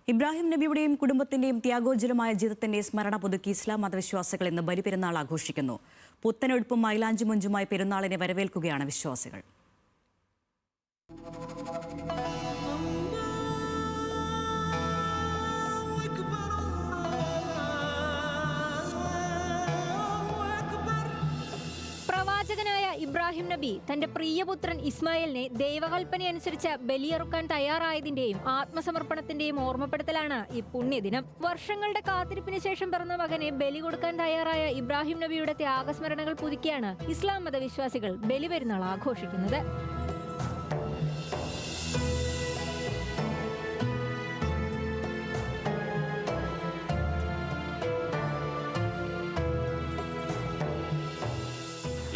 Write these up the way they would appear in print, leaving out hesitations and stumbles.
ഇബ്രാഹിം നബിയുടെയും കുടുംബത്തിന്റെയും ത്യാഗോജ്വലമായ ജീവിതത്തിന്റെ സ്മരണ പുതുക്കി ഇസ്ലാം മതവിശ്വാസികൾ ഇന്ന് ബലിപെരുന്നാൾ ആഘോഷിക്കുന്നു. പുത്തനെടുപ്പും മൈലാഞ്ചി മൊഞ്ചുമായി പെരുന്നാളിനെ വരവേൽക്കുകയാണ് വിശ്വാസികൾ. പ്രവാചകനായ ഇബ്രാഹിം നബി തന്റെ പ്രിയപുത്രൻ ഇസ്മായിലിനെ ദൈവകൽപ്പനയനുസരിച്ച് ബലിയറുക്കാൻ തയ്യാറായതിന്റെയും ആത്മസമർപ്പണത്തിന്റെയും ഓർമ്മപ്പെടുത്തലാണ് ഈ പുണ്യദിനം. വർഷങ്ങളുടെ കാത്തിരിപ്പിന് ശേഷം പിറന്ന മകനെ ബലി കൊടുക്കാൻ തയ്യാറായ ഇബ്രാഹിം നബിയുടെ ത്യാഗസ്മരണകൾ പുതുക്കിയാണ് ഇസ്ലാം മതവിശ്വാസികൾ ബലിപെരുന്നാൾ ആഘോഷിക്കുന്നത്.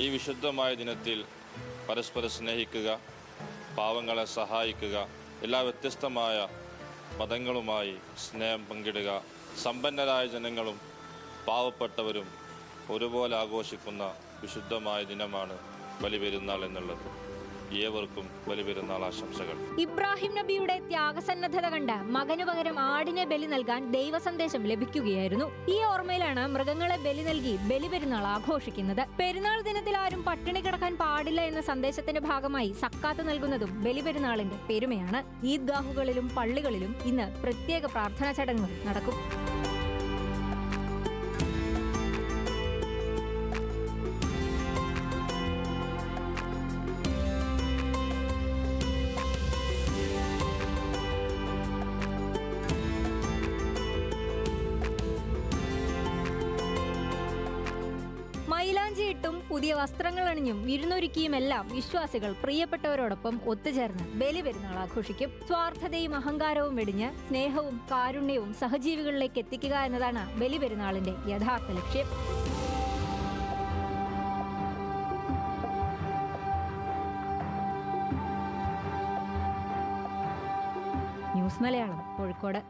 ഈ വിശുദ്ധമായ ദിനത്തിൽ പരസ്പരം സ്നേഹിക്കുക, പാവങ്ങളെ സഹായിക്കുക, എല്ലാ വ്യത്യസ്തമായ മതങ്ങളുമായി സ്നേഹം പങ്കിടുക, സമ്പന്നരായ ജനങ്ങളും പാവപ്പെട്ടവരും ഒരുപോലെ ആഘോഷിക്കുന്ന വിശുദ്ധമായ ദിനമാണ് ബലിപെരുന്നാൾ എന്നുള്ളത്. ഏവർക്കും ബലിപെരുന്നാൾ ആശംസകൾ. ഇബ്രാഹിം നബിയുടെ ത്യാഗസന്നദ്ധത കണ്ട് മകനു പകരം ആടിനെ ബലി നൽകാൻ ദൈവ സന്ദേശം ലഭിക്കുകയായിരുന്നു. ഈ ഓർമ്മയിലാണ് മൃഗങ്ങളെ ബലി നൽകി ബലിപെരുന്നാൾ ആഘോഷിക്കുന്നത്. പെരുന്നാൾ ദിനത്തിൽ ആരും പട്ടിണി കിടക്കാൻ പാടില്ല എന്ന സന്ദേശത്തിന്റെ ഭാഗമായി സക്കാത്ത് നൽകുന്നതും ബലിപെരുന്നാളിന്റെ പെരുമയാണ്. ഈദ്ഗാഹുകളിലും പള്ളികളിലും ഇന്ന് പ്രത്യേക പ്രാർത്ഥനാ ചടങ്ങുകൾ നടക്കും. മൈലാഞ്ചിയിട്ടും പുതിയ വസ്ത്രങ്ങൾ അണിഞ്ഞും വിരുന്നൊരുക്കിയുമെല്ലാം വിശ്വാസികൾ പ്രിയപ്പെട്ടവരോടൊപ്പം ഒത്തുചേർന്ന് ബലിപെരുന്നാൾ ആഘോഷിക്കും. സ്വാർത്ഥതയും അഹങ്കാരവും വെടിഞ്ഞ് സ്നേഹവും കാരുണ്യവും സഹജീവികളിലേക്ക് എത്തിക്കുക എന്നതാണ് ബലിപെരുന്നാളിന്റെ യഥാർത്ഥ ലക്ഷ്യം. ന്യൂസ് മലയാളം, കോഴിക്കോട്.